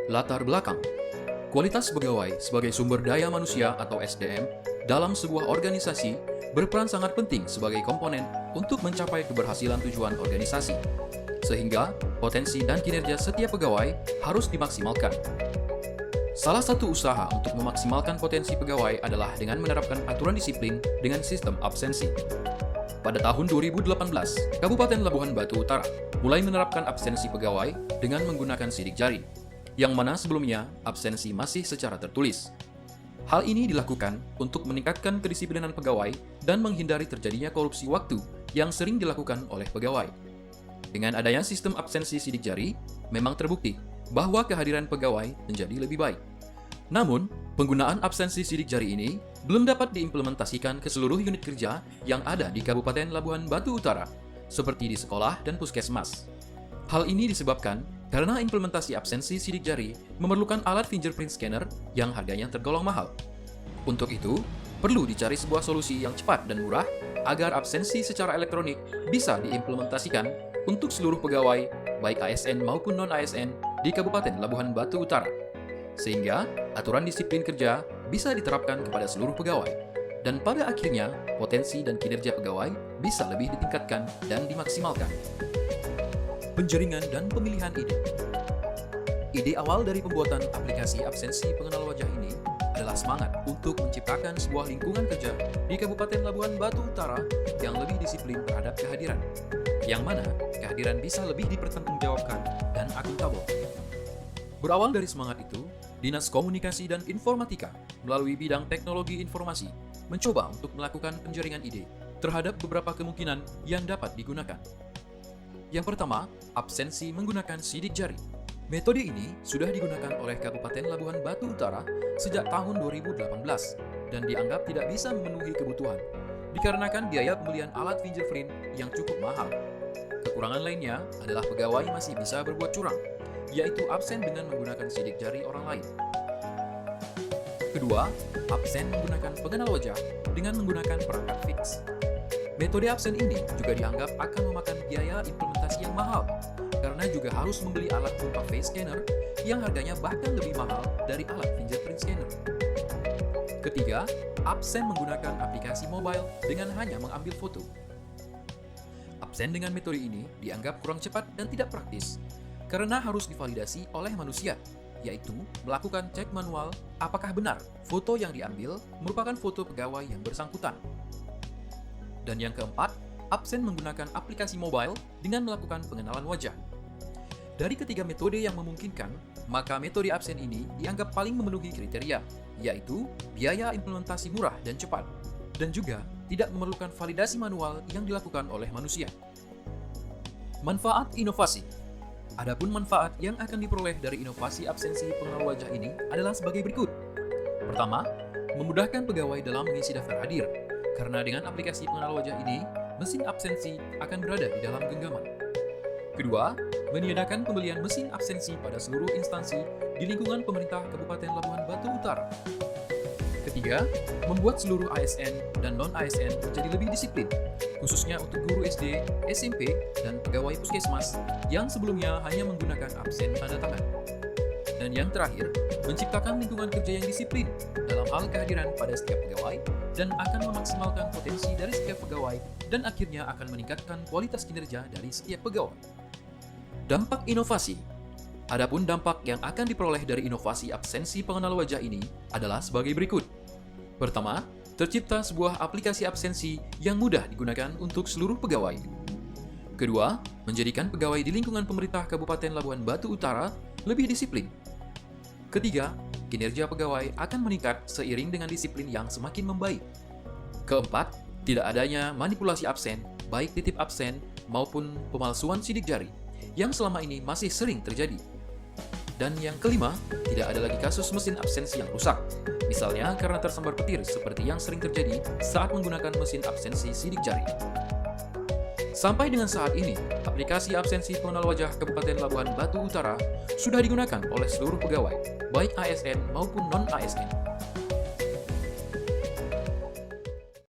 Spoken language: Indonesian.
Latar belakang. Kualitas pegawai sebagai sumber daya manusia atau SDM dalam sebuah organisasi berperan sangat penting sebagai komponen untuk mencapai keberhasilan tujuan organisasi. Sehingga potensi dan kinerja setiap pegawai harus dimaksimalkan. Salah satu usaha untuk memaksimalkan potensi pegawai adalah dengan menerapkan aturan disiplin dengan sistem absensi. Pada tahun 2018, Kabupaten Labuhan Batu Utara mulai menerapkan absensi pegawai dengan menggunakan sidik jari, yang mana sebelumnya absensi masih secara tertulis. Hal ini dilakukan untuk meningkatkan kedisiplinan pegawai dan menghindari terjadinya korupsi waktu yang sering dilakukan oleh pegawai. Dengan adanya sistem absensi sidik jari, memang terbukti bahwa kehadiran pegawai menjadi lebih baik. Namun, penggunaan absensi sidik jari ini belum dapat diimplementasikan ke seluruh unit kerja yang ada di Kabupaten Labuhan Batu Utara, seperti di sekolah dan puskesmas. Hal ini disebabkan karena implementasi absensi sidik jari memerlukan alat fingerprint scanner yang harganya tergolong mahal. Untuk itu, perlu dicari sebuah solusi yang cepat dan murah agar absensi secara elektronik bisa diimplementasikan untuk seluruh pegawai, baik ASN maupun non-ASN, di Kabupaten Labuhan Batu Utara. Sehingga aturan disiplin kerja bisa diterapkan kepada seluruh pegawai. Dan pada akhirnya, potensi dan kinerja pegawai bisa lebih ditingkatkan dan dimaksimalkan. Penjaringan dan pemilihan ide. Ide awal dari pembuatan aplikasi absensi pengenal wajah ini adalah semangat untuk menciptakan sebuah lingkungan kerja di Kabupaten Labuhan Batu Utara yang lebih disiplin terhadap kehadiran, yang mana kehadiran bisa lebih dipertanggungjawabkan dan akuntabel. Berawal dari semangat itu, Dinas Komunikasi dan Informatika melalui bidang teknologi informasi mencoba untuk melakukan penjaringan ide terhadap beberapa kemungkinan yang dapat digunakan. Yang pertama, absensi menggunakan sidik jari. Metode ini sudah digunakan oleh Kabupaten Labuhan Batu Utara sejak tahun 2018 dan dianggap tidak bisa memenuhi kebutuhan dikarenakan biaya pembelian alat fingerprint yang cukup mahal. Kekurangan lainnya adalah pegawai masih bisa berbuat curang, yaitu absen dengan menggunakan sidik jari orang lain. Kedua, absen menggunakan pengenal wajah dengan menggunakan perangkat fix. Metode absen ini juga dianggap akan memakan biaya implementasi yang mahal, karena juga harus membeli alat berupa face scanner yang harganya bahkan lebih mahal dari alat fingerprint scanner. Ketiga, absen menggunakan aplikasi mobile dengan hanya mengambil foto. Absen dengan metode ini dianggap kurang cepat dan tidak praktis, karena harus divalidasi oleh manusia, yaitu melakukan cek manual apakah benar foto yang diambil merupakan foto pegawai yang bersangkutan. Dan yang keempat, absen menggunakan aplikasi mobile dengan melakukan pengenalan wajah. Dari ketiga metode yang memungkinkan, maka metode absen ini dianggap paling memenuhi kriteria, yaitu biaya implementasi murah dan cepat, dan juga tidak memerlukan validasi manual yang dilakukan oleh manusia. Manfaat inovasi. Adapun manfaat yang akan diperoleh dari inovasi absensi pengenal wajah ini adalah sebagai berikut. Pertama, memudahkan pegawai dalam mengisi daftar hadir. Karena dengan aplikasi pengenal wajah ini, mesin absensi akan berada di dalam genggaman. Kedua, meniadakan pembelian mesin absensi pada seluruh instansi di lingkungan pemerintah Kabupaten Labuhan Batu Utara. Ketiga, membuat seluruh ASN dan non-ASN menjadi lebih disiplin, khususnya untuk guru SD, SMP, dan pegawai puskesmas yang sebelumnya hanya menggunakan absen tanda tangan. Dan yang terakhir, menciptakan lingkungan kerja yang disiplin dalam hal kehadiran pada setiap pegawai dan akan memaksimalkan potensi dari setiap pegawai dan akhirnya akan meningkatkan kualitas kinerja dari setiap pegawai. Dampak inovasi. Adapun dampak yang akan diperoleh dari inovasi absensi pengenal wajah ini adalah sebagai berikut. Pertama, tercipta sebuah aplikasi absensi yang mudah digunakan untuk seluruh pegawai. Kedua, menjadikan pegawai di lingkungan pemerintah Kabupaten Labuhan Batu Utara lebih disiplin. Ketiga, kinerja pegawai akan meningkat seiring dengan disiplin yang semakin membaik. Keempat, tidak adanya manipulasi absen, baik titip absen maupun pemalsuan sidik jari, yang selama ini masih sering terjadi. Dan yang kelima, tidak ada lagi kasus mesin absensi yang rusak, misalnya karena tersambar petir seperti yang sering terjadi saat menggunakan mesin absensi sidik jari. Sampai dengan saat ini, aplikasi absensi pengenal wajah Kabupaten Labuhan Batu Utara sudah digunakan oleh seluruh pegawai, baik ASN maupun non-ASN.